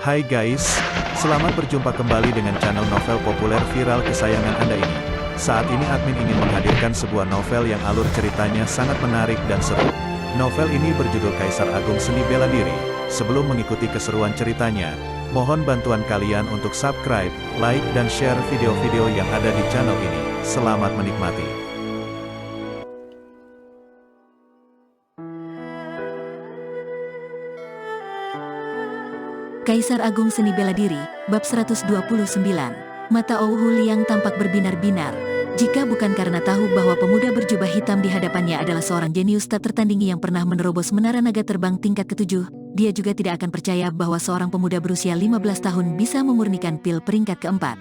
Hai guys, selamat berjumpa kembali dengan channel novel populer viral kesayangan Anda ini. Saat ini admin ingin menghadirkan sebuah novel yang alur ceritanya sangat menarik dan seru. Novel ini berjudul Kaisar Agung Seni Bela Diri. Sebelum mengikuti keseruan ceritanya, mohon bantuan kalian untuk subscribe, like, dan share video-video yang ada di channel ini. Selamat menikmati. Kaisar Agung Seni Bela Diri, bab 129. Mata Ouhu Liang tampak berbinar-binar. Jika bukan karena tahu bahwa pemuda berjubah hitam di hadapannya adalah seorang jenius tak tertandingi yang pernah menerobos menara naga terbang tingkat ke-7, dia juga tidak akan percaya bahwa seorang pemuda berusia 15 tahun bisa memurnikan pil peringkat ke-4.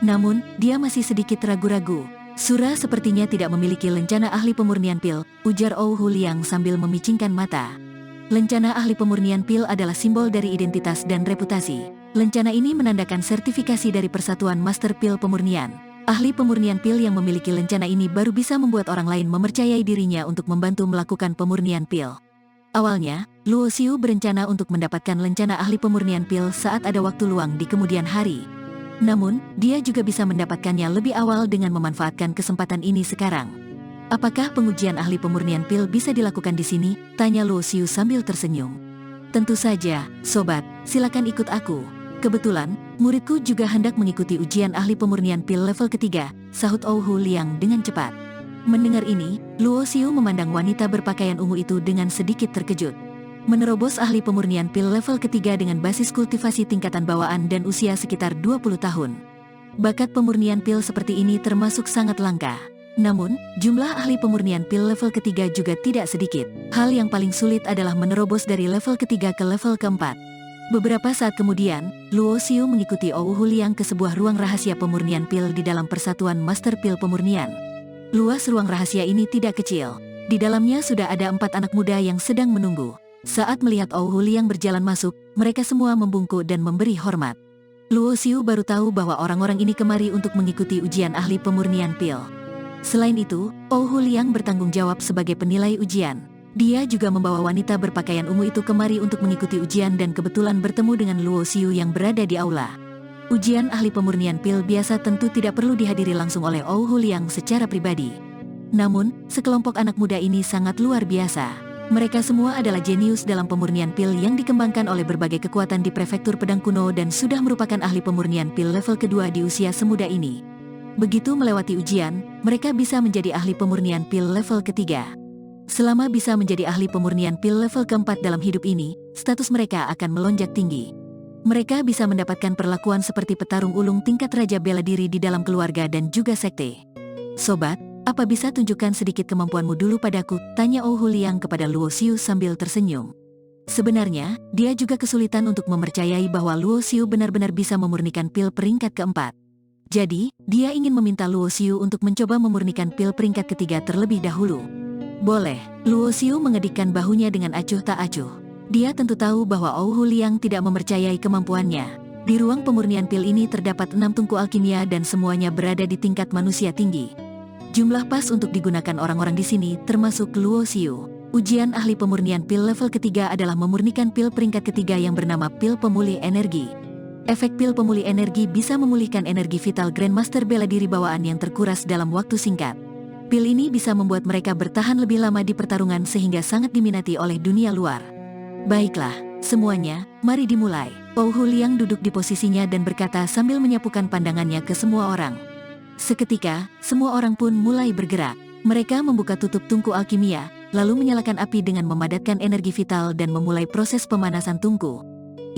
Namun, dia masih sedikit ragu-ragu. Sura sepertinya tidak memiliki lencana ahli pemurnian pil, ujar Ouhu Liang sambil memicingkan mata. Lencana ahli pemurnian pil adalah simbol dari identitas dan reputasi. Lencana ini menandakan sertifikasi dari Persatuan Master Pil Pemurnian. Ahli pemurnian pil yang memiliki lencana ini baru bisa membuat orang lain mempercayai dirinya untuk membantu melakukan pemurnian pil. Awalnya, Luo Xiu berencana untuk mendapatkan lencana ahli pemurnian pil saat ada waktu luang di kemudian hari. Namun, dia juga bisa mendapatkannya lebih awal dengan memanfaatkan kesempatan ini sekarang. Apakah pengujian ahli pemurnian pil bisa dilakukan di sini? Tanya Luo Xiu sambil tersenyum. Tentu saja, sobat, silakan ikut aku. Kebetulan, muridku juga hendak mengikuti ujian ahli pemurnian pil level ketiga, sahut Ouhu Liang dengan cepat. Mendengar ini, Luo Xiu memandang wanita berpakaian ungu itu dengan sedikit terkejut. Menerobos ahli pemurnian pil level ketiga dengan basis kultivasi tingkatan bawaan dan usia sekitar 20 tahun. Bakat pemurnian pil seperti ini termasuk sangat langka. Namun, jumlah ahli pemurnian pil level ketiga juga tidak sedikit. Hal yang paling sulit adalah menerobos dari level ketiga ke level keempat. Beberapa saat kemudian, Luo Xiu mengikuti Ouhu Liang ke sebuah ruang rahasia pemurnian pil di dalam Persatuan Master Pil Pemurnian. Luas ruang rahasia ini tidak kecil. Di dalamnya sudah ada 4 anak muda yang sedang menunggu. Saat melihat Ouhu Liang berjalan masuk, mereka semua membungkuk dan memberi hormat. Luo Xiu baru tahu bahwa orang-orang ini kemari untuk mengikuti ujian ahli pemurnian pil. Selain itu, Ouhu Liang bertanggung jawab sebagai penilai ujian. Dia juga membawa wanita berpakaian ungu itu kemari untuk mengikuti ujian dan kebetulan bertemu dengan Luo Xiu yang berada di aula. Ujian ahli pemurnian pil biasa tentu tidak perlu dihadiri langsung oleh Ouhu Liang secara pribadi. Namun, sekelompok anak muda ini sangat luar biasa. Mereka semua adalah jenius dalam pemurnian pil yang dikembangkan oleh berbagai kekuatan di prefektur pedang kuno dan sudah merupakan ahli pemurnian pil level kedua di usia semuda ini. Begitu melewati ujian, mereka bisa menjadi ahli pemurnian pil level ketiga. Selama bisa menjadi ahli pemurnian pil level keempat dalam hidup ini, status mereka akan melonjak tinggi. Mereka bisa mendapatkan perlakuan seperti petarung ulung tingkat raja bela diri di dalam keluarga dan juga sekte. Sobat, apa bisa tunjukkan sedikit kemampuanmu dulu padaku? Tanya Ouhu Liang kepada Luo Xiu sambil tersenyum. Sebenarnya, dia juga kesulitan untuk mempercayai bahwa Luo Xiu benar-benar bisa memurnikan pil peringkat keempat. Jadi, dia ingin meminta Luo Xiu untuk mencoba memurnikan pil peringkat ketiga terlebih dahulu. Boleh, Luo Xiu mengedikkan bahunya dengan acuh tak acuh. Dia tentu tahu bahwa Ouhu Liang tidak mempercayai kemampuannya. Di ruang pemurnian pil ini terdapat 6 tungku alkimia dan semuanya berada di tingkat manusia tinggi. Jumlah pas untuk digunakan orang-orang di sini termasuk Luo Xiu. Ujian ahli pemurnian pil level ketiga adalah memurnikan pil peringkat ketiga yang bernama pil pemulih energi. Efek pil pemulih energi bisa memulihkan energi vital Grandmaster bela diri bawaan yang terkuras dalam waktu singkat. Pil ini bisa membuat mereka bertahan lebih lama di pertarungan sehingga sangat diminati oleh dunia luar. Baiklah, semuanya, mari dimulai. Ouhu Liang duduk di posisinya dan berkata sambil menyapukan pandangannya ke semua orang. Seketika, semua orang pun mulai bergerak. Mereka membuka tutup tungku alkimia, lalu menyalakan api dengan memadatkan energi vital dan memulai proses pemanasan tungku.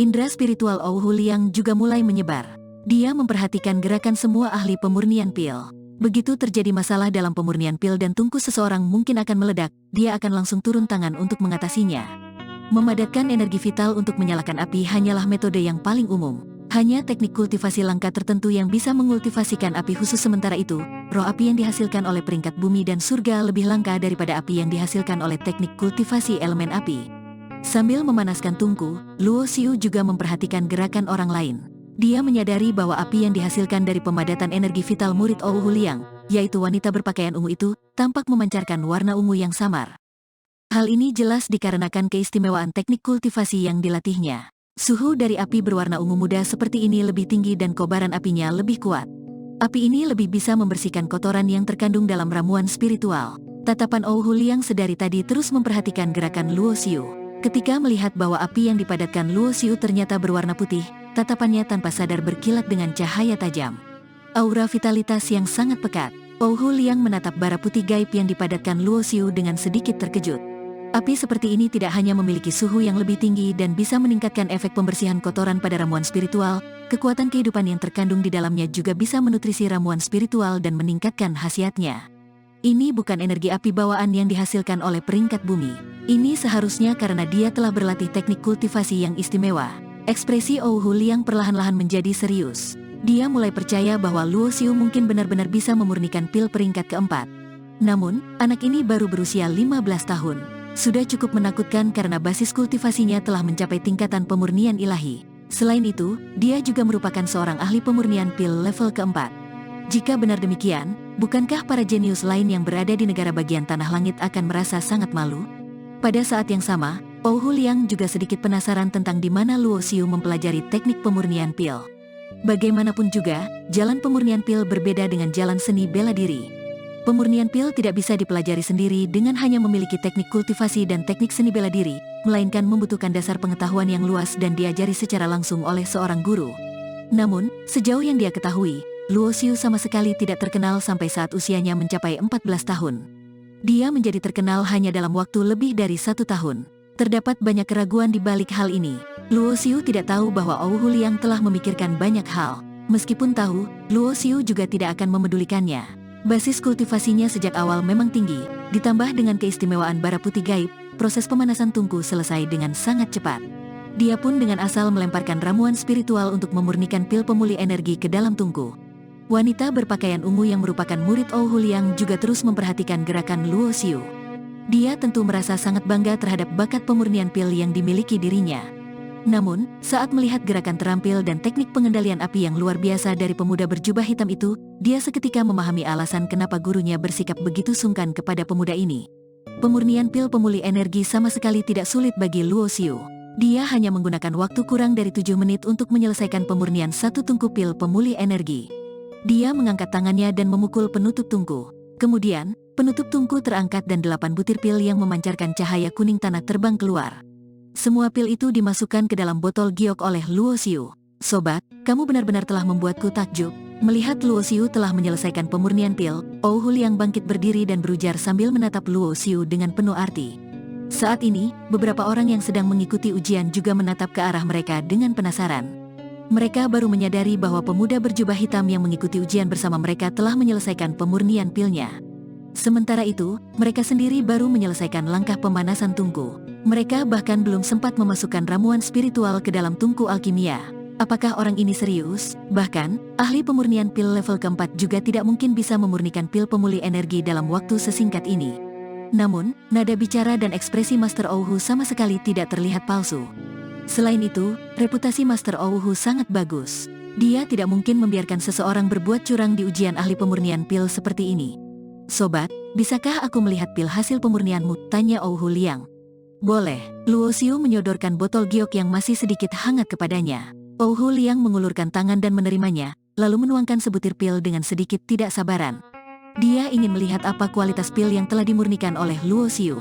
Indra spiritual Ouhu Liang juga mulai menyebar. Dia memperhatikan gerakan semua ahli pemurnian pil. Begitu terjadi masalah dalam pemurnian pil dan tungku seseorang mungkin akan meledak, dia akan langsung turun tangan untuk mengatasinya. Memadatkan energi vital untuk menyalakan api hanyalah metode yang paling umum. Hanya teknik kultivasi langka tertentu yang bisa mengultivasikan api khusus. Sementara itu, roh api yang dihasilkan oleh peringkat bumi dan surga lebih langka daripada api yang dihasilkan oleh teknik kultivasi elemen api. Sambil memanaskan tungku, Luo Xiu juga memperhatikan gerakan orang lain. Dia menyadari bahwa api yang dihasilkan dari pemadatan energi vital murid Ouhu Liang, yaitu wanita berpakaian ungu itu, tampak memancarkan warna ungu yang samar. Hal ini jelas dikarenakan keistimewaan teknik kultivasi yang dilatihnya. Suhu dari api berwarna ungu muda seperti ini lebih tinggi dan kobaran apinya lebih kuat. Api ini lebih bisa membersihkan kotoran yang terkandung dalam ramuan spiritual. Tatapan Ouhu Liang sedari tadi terus memperhatikan gerakan Luo Xiu. Ketika melihat bahwa api yang dipadatkan Luo Xiu ternyata berwarna putih, tatapannya tanpa sadar berkilat dengan cahaya tajam. Aura vitalitas yang sangat pekat. Ouhu Liang menatap bara putih gaib yang dipadatkan Luo Xiu dengan sedikit terkejut. Api seperti ini tidak hanya memiliki suhu yang lebih tinggi dan bisa meningkatkan efek pembersihan kotoran pada ramuan spiritual, kekuatan kehidupan yang terkandung di dalamnya juga bisa menutrisi ramuan spiritual dan meningkatkan khasiatnya. Ini bukan energi api bawaan yang dihasilkan oleh peringkat bumi. Ini seharusnya karena dia telah berlatih teknik kultivasi yang istimewa. Ekspresi Ouhu Liang perlahan-lahan menjadi serius. Dia mulai percaya bahwa Luo Xiu mungkin benar-benar bisa memurnikan pil peringkat keempat. Namun, anak ini baru berusia 15 tahun. Sudah cukup menakutkan karena basis kultivasinya telah mencapai tingkatan pemurnian ilahi. Selain itu, dia juga merupakan seorang ahli pemurnian pil level keempat. Jika benar demikian, bukankah para jenius lain yang berada di negara bagian tanah langit akan merasa sangat malu? Pada saat yang sama, Ouhu Liang juga sedikit penasaran tentang di mana Luo Xiu mempelajari teknik pemurnian pil. Bagaimanapun juga, jalan pemurnian pil berbeda dengan jalan seni bela diri. Pemurnian pil tidak bisa dipelajari sendiri dengan hanya memiliki teknik kultivasi dan teknik seni bela diri, melainkan membutuhkan dasar pengetahuan yang luas dan diajari secara langsung oleh seorang guru. Namun, sejauh yang dia ketahui, Luo Xiu sama sekali tidak terkenal sampai saat usianya mencapai 14 tahun. Dia menjadi terkenal hanya dalam waktu lebih dari 1 tahun. Terdapat banyak keraguan di balik hal ini. Luo Xiu tidak tahu bahwa Ouhu Liang telah memikirkan banyak hal. Meskipun tahu, Luo Xiu juga tidak akan memedulikannya. Basis kultivasinya sejak awal memang tinggi, ditambah dengan keistimewaan bara putih gaib, proses pemanasan tungku selesai dengan sangat cepat. Dia pun dengan asal melemparkan ramuan spiritual untuk memurnikan pil pemulih energi ke dalam tungku. Wanita berpakaian ungu yang merupakan murid Ouhu Liang juga terus memperhatikan gerakan Luo Xiu. Dia tentu merasa sangat bangga terhadap bakat pemurnian pil yang dimiliki dirinya. Namun, saat melihat gerakan terampil dan teknik pengendalian api yang luar biasa dari pemuda berjubah hitam itu, dia seketika memahami alasan kenapa gurunya bersikap begitu sungkan kepada pemuda ini. Pemurnian pil pemulih energi sama sekali tidak sulit bagi Luo Xiu. Dia hanya menggunakan waktu kurang dari 7 menit untuk menyelesaikan pemurnian satu tungku pil pemulih energi. Dia mengangkat tangannya dan memukul penutup tungku. Kemudian, penutup tungku terangkat dan 8 butir pil yang memancarkan cahaya kuning tanah terbang keluar. Semua pil itu dimasukkan ke dalam botol giok oleh Luo Xiu. Sobat, kamu benar-benar telah membuatku takjub. Melihat Luo Xiu telah menyelesaikan pemurnian pil, Ouhu Liang bangkit berdiri dan berujar sambil menatap Luo Xiu dengan penuh arti. Saat ini, beberapa orang yang sedang mengikuti ujian juga menatap ke arah mereka dengan penasaran. Mereka baru menyadari bahwa pemuda berjubah hitam yang mengikuti ujian bersama mereka telah menyelesaikan pemurnian pilnya. Sementara itu, mereka sendiri baru menyelesaikan langkah pemanasan tungku. Mereka bahkan belum sempat memasukkan ramuan spiritual ke dalam tungku alkimia. Apakah orang ini serius? Bahkan, ahli pemurnian pil level keempat juga tidak mungkin bisa memurnikan pil pemulih energi dalam waktu sesingkat ini. Namun, nada bicara dan ekspresi Master Ouhu sama sekali tidak terlihat palsu. Selain itu, reputasi Master Ouhu sangat bagus. Dia tidak mungkin membiarkan seseorang berbuat curang di ujian ahli pemurnian pil seperti ini. Sobat, bisakah aku melihat pil hasil pemurnianmu? Tanya Ouhu Liang. Boleh. Luo Xiu menyodorkan botol giok yang masih sedikit hangat kepadanya. Ouhu Liang mengulurkan tangan dan menerimanya, lalu menuangkan sebutir pil dengan sedikit tidak sabaran. Dia ingin melihat apa kualitas pil yang telah dimurnikan oleh Luo Xiu.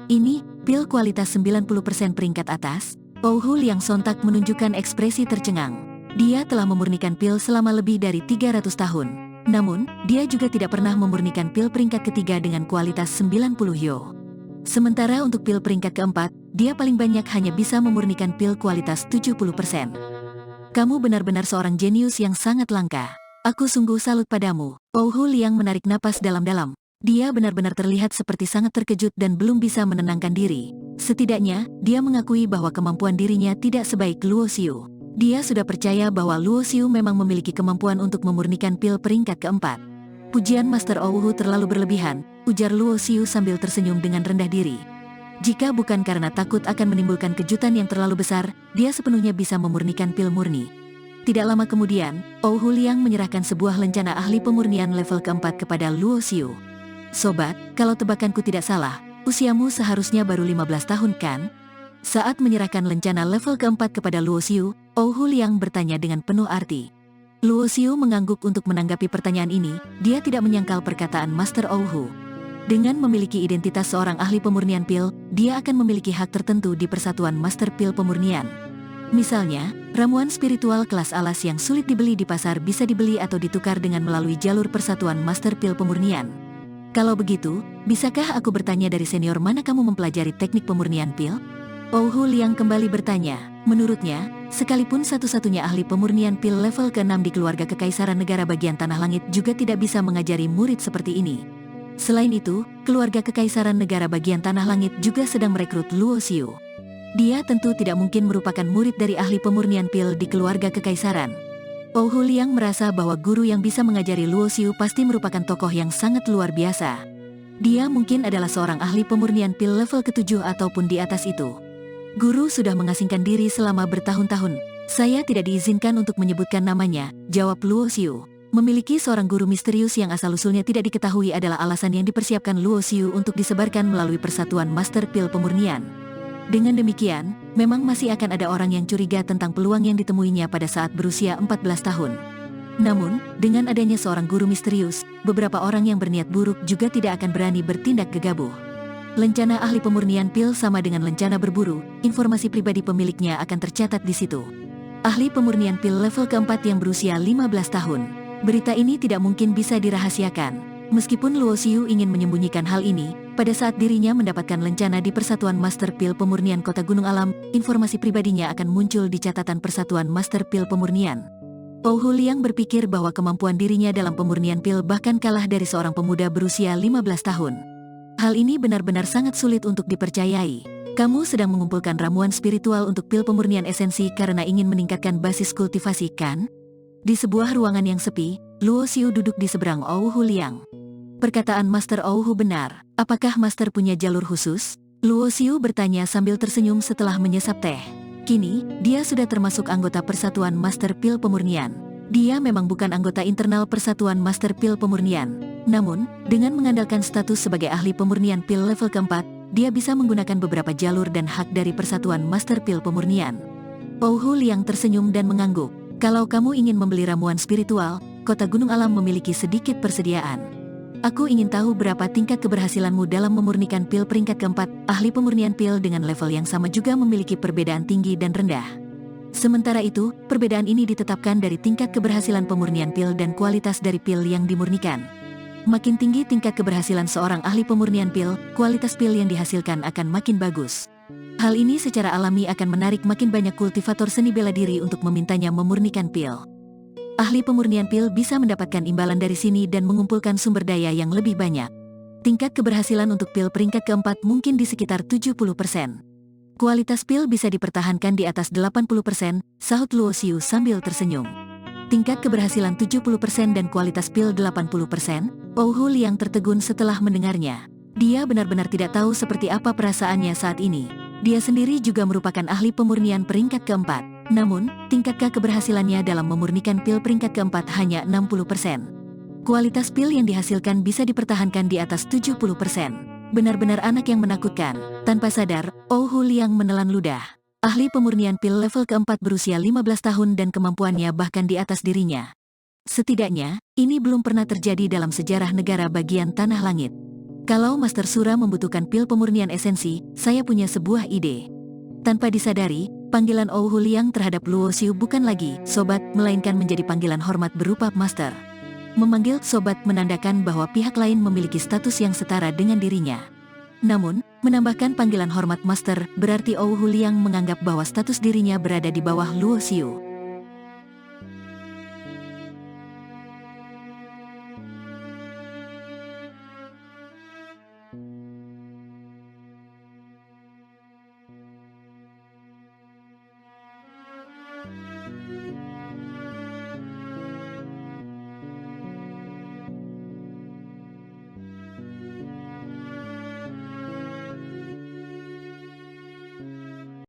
Ini, pil kualitas 90% peringkat atas. Ouhu Liang sontak menunjukkan ekspresi tercengang. Dia telah memurnikan pil selama lebih dari 300 tahun. Namun, dia juga tidak pernah memurnikan pil peringkat ketiga dengan kualitas 90 yo. Sementara untuk pil peringkat keempat, dia paling banyak hanya bisa memurnikan pil kualitas 70%. Kamu benar-benar seorang jenius yang sangat langka. Aku sungguh salut padamu. Ouhu Liang menarik napas dalam-dalam. Dia benar-benar terlihat seperti sangat terkejut dan belum bisa menenangkan diri. Setidaknya, dia mengakui bahwa kemampuan dirinya tidak sebaik Luo Xiu. Dia sudah percaya bahwa Luo Xiu memang memiliki kemampuan untuk memurnikan pil peringkat keempat. Pujian Master Ouhu terlalu berlebihan, ujar Luo Xiu sambil tersenyum dengan rendah diri. Jika bukan karena takut akan menimbulkan kejutan yang terlalu besar, dia sepenuhnya bisa memurnikan pil murni. Tidak lama kemudian, Ouhu Liang menyerahkan sebuah lencana ahli pemurnian level keempat kepada Luo Xiu. Sobat, kalau tebakanku tidak salah, usiamu seharusnya baru 15 tahun kan? Saat menyerahkan lencana level keempat kepada Luo Xiu, Hu Liang bertanya dengan penuh arti. Luo Xiu mengangguk untuk menanggapi pertanyaan ini, dia tidak menyangkal perkataan Master Hu. Dengan memiliki identitas seorang ahli pemurnian pil, dia akan memiliki hak tertentu di persatuan Master Pil Pemurnian. Misalnya, ramuan spiritual kelas alas yang sulit dibeli di pasar bisa dibeli atau ditukar dengan melalui jalur persatuan Master Pil Pemurnian. Kalau begitu, bisakah aku bertanya dari senior mana kamu mempelajari teknik pemurnian pil? Hu Liang kembali bertanya. Menurutnya, sekalipun satu-satunya ahli pemurnian pil level ke-6 di keluarga Kekaisaran Negara Bagian Tanah Langit juga tidak bisa mengajari murid seperti ini. Selain itu, keluarga Kekaisaran Negara Bagian Tanah Langit juga sedang merekrut Luo Xiu. Dia tentu tidak mungkin merupakan murid dari ahli pemurnian pil di keluarga Kekaisaran. Hu Liang merasa bahwa guru yang bisa mengajari Luo Xiu pasti merupakan tokoh yang sangat luar biasa. Dia mungkin adalah seorang ahli pemurnian pil level ke-7 ataupun di atas itu. Guru sudah mengasingkan diri selama bertahun-tahun. Saya tidak diizinkan untuk menyebutkan namanya, jawab Luo Xiu. Memiliki seorang guru misterius yang asal-usulnya tidak diketahui adalah alasan yang dipersiapkan Luo Xiu untuk disebarkan melalui persatuan Master Pil Pemurnian. Dengan demikian, memang masih akan ada orang yang curiga tentang peluang yang ditemuinya pada saat berusia 14 tahun. Namun, dengan adanya seorang guru misterius, beberapa orang yang berniat buruk juga tidak akan berani bertindak gegabah. Lencana ahli pemurnian pil sama dengan lencana berburu, informasi pribadi pemiliknya akan tercatat di situ. Ahli pemurnian pil level keempat yang berusia 15 tahun. Berita ini tidak mungkin bisa dirahasiakan. Meskipun Luo Xiu ingin menyembunyikan hal ini, pada saat dirinya mendapatkan lencana di Persatuan Master Pil Pemurnian Kota Gunung Alam, informasi pribadinya akan muncul di catatan Persatuan Master Pil Pemurnian. Hu Liang berpikir bahwa kemampuan dirinya dalam pemurnian pil bahkan kalah dari seorang pemuda berusia 15 tahun. Hal ini benar-benar sangat sulit untuk dipercayai. Kamu sedang mengumpulkan ramuan spiritual untuk pil pemurnian esensi karena ingin meningkatkan basis kultivasi, kan? Di sebuah ruangan yang sepi, Luo Xiu duduk di seberang Hu Liang. Perkataan Master Hu benar. Apakah Master punya jalur khusus? Luo Xiu bertanya sambil tersenyum setelah menyesap teh. Kini, dia sudah termasuk anggota Persatuan Master Pil Pemurnian. Dia memang bukan anggota internal Persatuan Master Pil Pemurnian. Namun, dengan mengandalkan status sebagai ahli pemurnian pil level keempat, dia bisa menggunakan beberapa jalur dan hak dari Persatuan Master Pil Pemurnian. Hu Liang tersenyum dan mengangguk. Kalau kamu ingin membeli ramuan spiritual, Kota Gunung Alam memiliki sedikit persediaan. Aku ingin tahu berapa tingkat keberhasilanmu dalam memurnikan pil peringkat keempat. Ahli pemurnian pil dengan level yang sama juga memiliki perbedaan tinggi dan rendah. Sementara itu, perbedaan ini ditetapkan dari tingkat keberhasilan pemurnian pil dan kualitas dari pil yang dimurnikan. Makin tinggi tingkat keberhasilan seorang ahli pemurnian pil, kualitas pil yang dihasilkan akan makin bagus. Hal ini secara alami akan menarik makin banyak kultivator seni bela diri untuk memintanya memurnikan pil. Ahli pemurnian pil bisa mendapatkan imbalan dari sini dan mengumpulkan sumber daya yang lebih banyak. Tingkat keberhasilan untuk pil peringkat keempat mungkin di sekitar 70%. Kualitas pil bisa dipertahankan di atas 80%, sahut Luo Xiu sambil tersenyum. Tingkat keberhasilan 70% dan kualitas pil 80%, Hu Liang tertegun setelah mendengarnya. Dia benar-benar tidak tahu seperti apa perasaannya saat ini. Dia sendiri juga merupakan ahli pemurnian peringkat keempat. Namun, tingkat keberhasilannya dalam memurnikan pil peringkat keempat hanya 60%. Kualitas pil yang dihasilkan bisa dipertahankan di atas 70%. Benar-benar anak yang menakutkan. Tanpa sadar, Hu Liang menelan ludah. Ahli pemurnian pil level keempat berusia 15 tahun dan kemampuannya bahkan di atas dirinya. Setidaknya, ini belum pernah terjadi dalam sejarah negara bagian Tanah Langit. Kalau Master Sura membutuhkan pil pemurnian esensi, saya punya sebuah ide. Tanpa disadari, panggilan Hu Liang terhadap Luo Xiu bukan lagi sobat, melainkan menjadi panggilan hormat berupa Master. Memanggil sobat menandakan bahwa pihak lain memiliki status yang setara dengan dirinya. Namun, menambahkan panggilan hormat Master berarti Hu Liang menganggap bahwa status dirinya berada di bawah Luo Xiu.